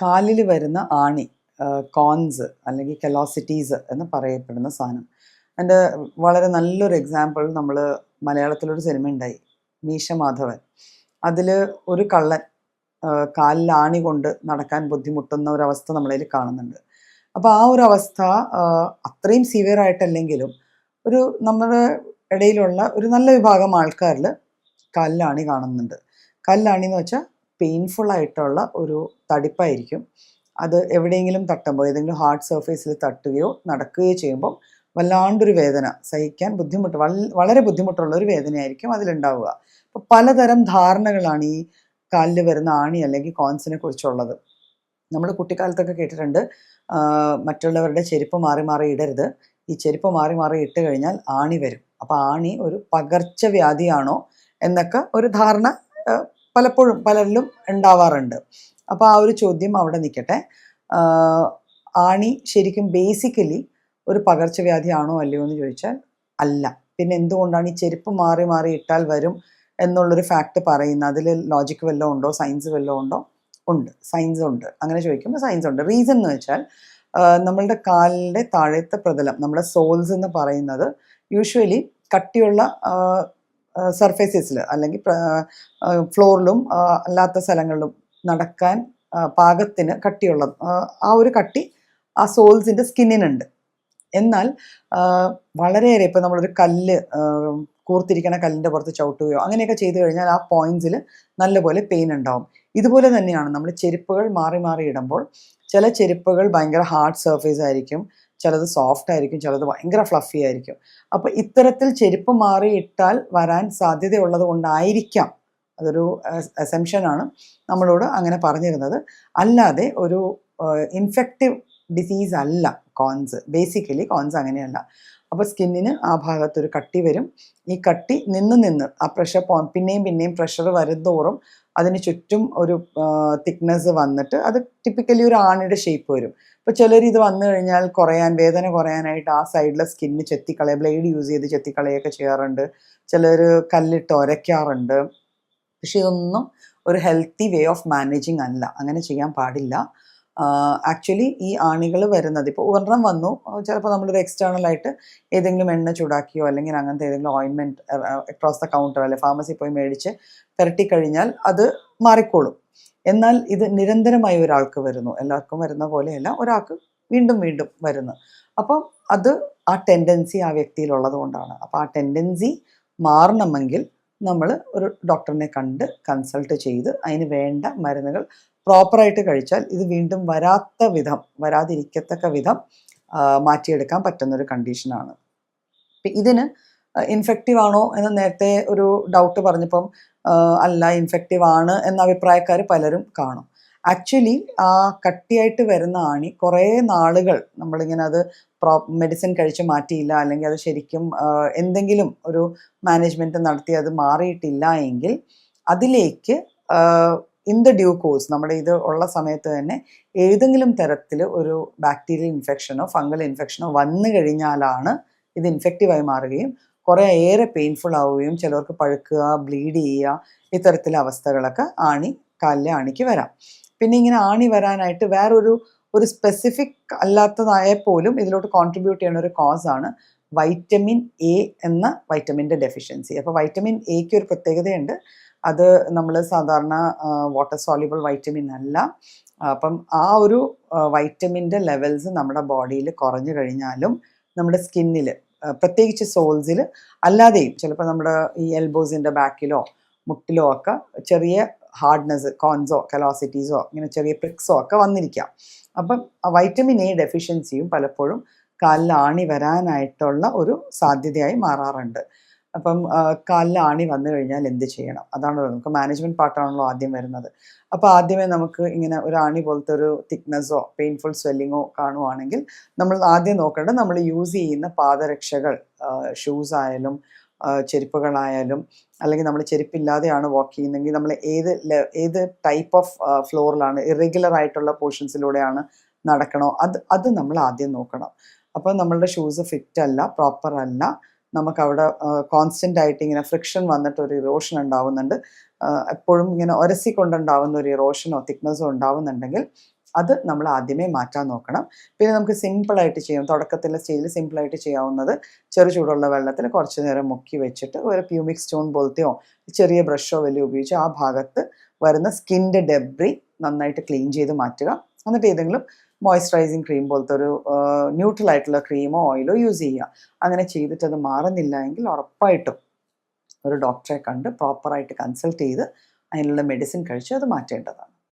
കാലിൽ വരുന്ന ആണി, കോൺസ് അല്ലെങ്കിൽ കെലോസിറ്റീസ് എന്ന് പറയപ്പെടുന്ന സാധനം. അതിൻ്റെ വളരെ നല്ലൊരു എക്സാമ്പിൾ നമ്മൾ മലയാളത്തിലൊരു സിനിമ ഉണ്ടായി, മീശ മാധവൻ. അതിൽ ഒരു കള്ളൻ കാലിൽ ആണി കൊണ്ട് നടക്കാൻ ബുദ്ധിമുട്ടുന്ന ഒരവസ്ഥ നമ്മളതിൽ കാണുന്നുണ്ട്. അപ്പോൾ ആ ഒരു അവസ്ഥ അത്രയും സിവിയർ ആയിട്ടല്ലെങ്കിലും ഒരു നമ്മുടെ ഇടയിലുള്ള ഒരു നല്ല വിഭാഗം ആൾക്കാരിൽ കാലിലാണി കാണുന്നുണ്ട്. കാലിലാണി എന്ന് വെച്ചാൽ പെയിൻഫുൾ ആയിട്ടുള്ള ഒരു തടിപ്പായിരിക്കും. അത് എവിടെയെങ്കിലും തട്ടുമ്പോൾ, ഏതെങ്കിലും ഹാർഡ് സർഫേസിൽ തട്ടുകയോ നടക്കുകയോ ചെയ്യുമ്പോൾ വല്ലാണ്ടൊരു വേദന, സഹിക്കാൻ ബുദ്ധിമുട്ട്, വളരെ ബുദ്ധിമുട്ടുള്ള ഒരു വേദനയായിരിക്കും അതിലുണ്ടാവുക. അപ്പോൾ പലതരം ധാരണകളാണ് ഈ കാലിൽ വരുന്ന ആണി അല്ലെങ്കിൽ കോൺസിനെ കുറിച്ചുള്ളത്. നമ്മൾ കുട്ടിക്കാലത്തൊക്കെ കേട്ടിട്ടുണ്ട്, മറ്റുള്ളവരുടെ ചെരുപ്പ് മാറി മാറി ഇടരുത്, ഈ ചെരുപ്പ് മാറി മാറി ഇട്ട് കഴിഞ്ഞാൽ ആണി വരും. അപ്പോൾ ആണി ഒരു പകർച്ചവ്യാധിയാണോ എന്നൊക്കെ ഒരു ധാരണ പലപ്പോഴും പലരിലും ഉണ്ടാവാറുണ്ട്. അപ്പോൾ ആ ഒരു ചോദ്യം അവിടെ നിൽക്കട്ടെ. ആണി ശരിക്കും ബേസിക്കലി ഒരു പകർച്ചവ്യാധിയാണോ അല്ലയോ എന്ന് ചോദിച്ചാൽ അല്ല. പിന്നെ എന്തുകൊണ്ടാണ് ഈ ചെരുപ്പ് മാറി മാറി ഇട്ടാൽ വരും എന്നുള്ളൊരു ഫാക്ട് പറയുന്നത്? അതിൽ ലോജിക്ക് വല്ലതും ഉണ്ടോ, സയൻസ് വല്ലതും ഉണ്ടോ? ഉണ്ട്, സയൻസ് ഉണ്ട്. അങ്ങനെ ചോദിക്കുമ്പോൾ സയൻസ് ഉണ്ട്. റീസൺ എന്ന് വെച്ചാൽ നമ്മളുടെ കാലിൻ്റെ താഴത്തെ പ്രതലം, നമ്മുടെ സോൾസ് എന്ന് പറയുന്നത് യൂഷ്വലി കട്ടിയുള്ള സർഫേസസിൽ അല്ലെങ്കിൽ ഫ്ലോറിലും അല്ലാത്ത സ്ഥലങ്ങളിലും നടക്കാൻ പാകത്തിന് കട്ടിയുള്ള ആ ഒരു കട്ടി ആ സോൾസിൻ്റെ സ്കിന്നിനുണ്ട്. എന്നാൽ വളരെയേറെ ഇപ്പോൾ നമ്മളൊരു കല്ല്, കൂർത്തിരിക്കണ കല്ലിൻ്റെ പുറത്ത് ചവിട്ടുകയോ അങ്ങനെയൊക്കെ ചെയ്തു കഴിഞ്ഞാൽ ആ പോയിന്റ്സിൽ നല്ലപോലെ പെയിൻ ഉണ്ടാവും. ഇതുപോലെ തന്നെയാണ് നമ്മൾ ചെരുപ്പുകൾ മാറി മാറി ഇടുമ്പോൾ. ചില ചെരുപ്പുകൾ ഭയങ്കര ഹാർഡ് സർഫേസ് ആയിരിക്കും, ചിലത് സോഫ്റ്റ് ആയിരിക്കും, ചിലത് ഭയങ്കര ഫ്ലഫി ആയിരിക്കും. അപ്പോൾ ഇത്തരത്തിൽ ചെരുപ്പ് മാറി ഇട്ടാൽ വരാൻ സാധ്യതയുള്ളത് കൊണ്ടായിരിക്കാം, അതൊരു അസംഷനാണ് നമ്മളോട് അങ്ങനെ പറഞ്ഞിരുന്നത്. അല്ലാതെ ഒരു ഇൻഫെക്റ്റീവ് ഡിസീസ് അല്ല കോൺസ്. ബേസിക്കലി കോൺസ് അങ്ങനെയല്ല. അപ്പോൾ സ്കിന്നിന് ആ ഭാഗത്തൊരു കട്ടി വരും. ഈ കട്ടി നിന്ന് ആ പ്രഷർ പിന്നെയും പിന്നെയും പ്രഷർ വരുന്തോറും അതിന് ചുറ്റും ഒരു തിക്നെസ് വന്നിട്ട് അത് ടിപ്പിക്കലി ഒരു ആണിയുടെ ഷേപ്പ് വരും. ഇപ്പോൾ ചിലർ ഇത് വന്നു കഴിഞ്ഞാൽ വേദന കുറയാനായിട്ട് ആ സൈഡിലെ സ്കിന്ന് ചെത്തിക്കളയുക, ബ്ലേഡ് യൂസ് ചെയ്ത് ചെത്തിക്കളയൊക്കെ ചെയ്യാറുണ്ട്. ചിലർ കല്ലിട്ട് ഉരയ്ക്കാറുണ്ട്. പക്ഷെ ഇതൊന്നും ഒരു ഹെൽത്തി വേ ഓഫ് മാനേജിങ് അല്ല, അങ്ങനെ ചെയ്യാൻ പാടില്ല. ആക്ച്വലി ഈ ആണികൾ വരുന്നത്, ഇപ്പോൾ ഒരെണ്ണം വന്നു, ചിലപ്പോൾ നമ്മളൊരു എക്സ്റ്റേണലായിട്ട് ഏതെങ്കിലും എണ്ണ ചൂടാക്കിയോ അല്ലെങ്കിൽ അങ്ങനത്തെ ഏതെങ്കിലും ഓയിൻമെൻറ്റ് അക്രോസ് ദ കൗണ്ടർ അല്ലെങ്കിൽ ഫാർമസി പോയി മേടിച്ച് പുരട്ടിക്കഴിഞ്ഞാൽ അത് മാറിക്കോളും. എന്നാൽ ഇത് നിരന്തരമായി ഒരാൾക്ക് വരുന്നു, എല്ലാവർക്കും വരുന്ന പോലെയല്ല, ഒരാൾക്ക് വീണ്ടും വീണ്ടും വരുന്നു. അപ്പം അത് ആ ടെൻഡൻസി ആ വ്യക്തിയിലുള്ളത് കൊണ്ടാണ്. അപ്പോൾ ആ ടെൻഡൻസി മാറണമെങ്കിൽ നമ്മൾ ഒരു ഡോക്ടറിനെ കണ്ട് കൺസൾട്ട് ചെയ്ത് അതിന് വേണ്ട മരുന്നുകൾ പ്രോപ്പറായിട്ട് കഴിച്ചാൽ ഇത് വീണ്ടും വരാതിരിക്കത്തക്ക വിധം മാറ്റിയെടുക്കാൻ പറ്റുന്നൊരു കണ്ടീഷനാണ്. ഇതിന് ഇൻഫെക്റ്റീവ് ആണോ എന്ന് നേരത്തെ ഒരു ഡൗട്ട് പറഞ്ഞപ്പം അല്ല, ഇൻഫെക്റ്റീവ് ആണ് എന്ന അഭിപ്രായക്കാർ പലരും കാണും. ആക്ച്വലി ആ കട്ടിയായിട്ട് വരുന്ന ആണി കുറേ നാളുകൾ നമ്മളിങ്ങനെ അത് മെഡിസിൻ കഴിച്ച് മാറ്റിയില്ല, അല്ലെങ്കിൽ അത് ശരിക്കും എന്തെങ്കിലും ഒരു മാനേജ്മെൻറ്റ് നടത്തി അത് മാറിയിട്ടില്ല എങ്കിൽ അതിലേക്ക് ഇൻ ദ ഡ്യൂ കോഴ്സ് നമ്മുടെ ഇത് ഉള്ള സമയത്ത് തന്നെ ഏതെങ്കിലും തരത്തിൽ ഒരു ബാക്ടീരിയൽ ഇൻഫെക്ഷനോ ഫംഗൽ ഇൻഫെക്ഷനോ വന്നു കഴിഞ്ഞാലാണ് ഇത് ഇൻഫെക്റ്റീവായി മാറുകയും കുറേ ഏറെ പെയിൻഫുൾ ആവുകയും ചിലർക്ക് പഴുക്കുക, ബ്ലീഡ് ചെയ്യുക, ഇത്തരത്തിലെ അവസ്ഥകളൊക്കെ കാലിലെ ആണിക്ക് വരാം. പിന്നെ ഇങ്ങനെ ആണി വരാനായിട്ട് ഒരു സ്പെസിഫിക് അല്ലാത്തതായ പോലും ഇതിലോട്ട് കോൺട്രിബ്യൂട്ട് ചെയ്യുന്ന ഒരു കോസാണ് വൈറ്റമിൻ എ എന്ന വൈറ്റമിൻ്റെ ഡെഫിഷ്യൻസി. അപ്പോൾ വൈറ്റമിൻ എക്ക് ഒരു പ്രത്യേകതയുണ്ട്, അത് നമ്മൾ സാധാരണ വാട്ടർ സോല്യൂബിൾ വൈറ്റമിൻ അല്ല. അപ്പം ആ ഒരു വൈറ്റമിൻ്റെ ലെവൽസ് നമ്മുടെ ബോഡിയിൽ കുറഞ്ഞു കഴിഞ്ഞാലും നമ്മുടെ സ്കിന്നിൽ, പ്രത്യേകിച്ച് സോൾസിൽ, അല്ലാതെയും ചിലപ്പോൾ നമ്മുടെ ഈ എൽബോസിൻ്റെ ബാക്കിലോ മുട്ടിലോ ഒക്കെ ചെറിയ ഹാർഡ്നെസ്, കോൺസോ കെലോസിറ്റീസോ ഇങ്ങനെ ചെറിയ പ്രിക്സോ ഒക്കെ വന്നിരിക്കാം. അപ്പം വൈറ്റമിൻ എ ഡെഫിഷ്യൻസിയും പലപ്പോഴും കാലിൽ ആണി വരാനായിട്ടുള്ള ഒരു സാധ്യതയായി മാറാറുണ്ട്. അപ്പം കാലിൽ ആണി വന്നു കഴിഞ്ഞാൽ എന്ത് ചെയ്യണം? അതാണല്ലോ നമുക്ക് മാനേജ്മെൻറ്റ് പാർട്ടാണല്ലോ ആദ്യം വരുന്നത്. അപ്പോൾ ആദ്യമേ നമുക്ക് ഇങ്ങനെ ഒരു ആണി പോലത്തെ ഒരു തിക്നെസ്സോ പെയിൻഫുൾ സ്വെല്ലിങ്ങോ കാണുവാണെങ്കിൽ നമ്മൾ ആദ്യം നോക്കേണ്ടത് നമ്മൾ യൂസ് ചെയ്യുന്ന പാദരക്ഷകൾ, ഷൂസ് ആയാലും ചെരുപ്പുകളായാലും, അല്ലെങ്കിൽ നമ്മൾ ചെരുപ്പില്ലാതെയാണ് വാക്ക് ചെയ്യുന്നതെങ്കിൽ നമ്മൾ ഏത് ടൈപ്പ് ഓഫ് ഫ്ലോറിലാണ്, ഇറഗുലർ ആയിട്ടുള്ള പോർഷൻസിലൂടെയാണ് നടക്കണോ അത് നമ്മൾ ആദ്യം നോക്കണം. അപ്പോൾ നമ്മളുടെ ഷൂസ് ഫിറ്റ് അല്ല, പ്രോപ്പർ അല്ല, നമുക്കവിടെ കോൺസ്റ്റൻ്റ് ആയിട്ട് ഇങ്ങനെ ഫ്രിക്ഷൻ വന്നിട്ട് ഒരു ഇറോഷൻ ഉണ്ടാവുന്നുണ്ട്, എപ്പോഴും ഇങ്ങനെ ഉരസിക്കൊണ്ടുണ്ടാവുന്ന ഒരു ഇറോഷനോ തിക്നെസ്സോ ഉണ്ടാവുന്നുണ്ടെങ്കിൽ അത് നമ്മൾ ആദ്യമേ മാറ്റാൻ നോക്കണം. പിന്നെ നമുക്ക് സിമ്പിളായിട്ട് ചെയ്യാം, തുടക്കത്തിലെ സ്റ്റേജിൽ സിമ്പിളായിട്ട് ചെയ്യാവുന്നത് ചെറു ചൂടുള്ള വെള്ളത്തിൽ കുറച്ച് നേരം മുക്കി വെച്ചിട്ട് ഒരു പ്യൂമിക് സ്റ്റോൺ പോലത്തെയോ ചെറിയ ബ്രഷോ വലിയ ഉപയോഗിച്ച് ആ ഭാഗത്ത് വരുന്ന സ്കിൻ്റെ ഡെബ്രി നന്നായിട്ട് ക്ലീൻ ചെയ്ത് മാറ്റുക. എന്നിട്ട് ഏതെങ്കിലും മോയ്സ്ചറൈസിങ് ക്രീം പോലത്തെ ഒരു ന്യൂട്രൽ ആയിട്ടുള്ള ക്രീമോ ഓയിലോ യൂസ് ചെയ്യുക. അങ്ങനെ ചെയ്തിട്ട് അത് മാറുന്നില്ല എങ്കിൽ ഉറപ്പായിട്ടും ഒരു ഡോക്ടറെ കണ്ട് പ്രോപ്പറായിട്ട് കൺസൾട്ട് ചെയ്ത് അതിനുള്ള മെഡിസിൻ കഴിച്ച് അത് മാറ്റേണ്ടതാണ്.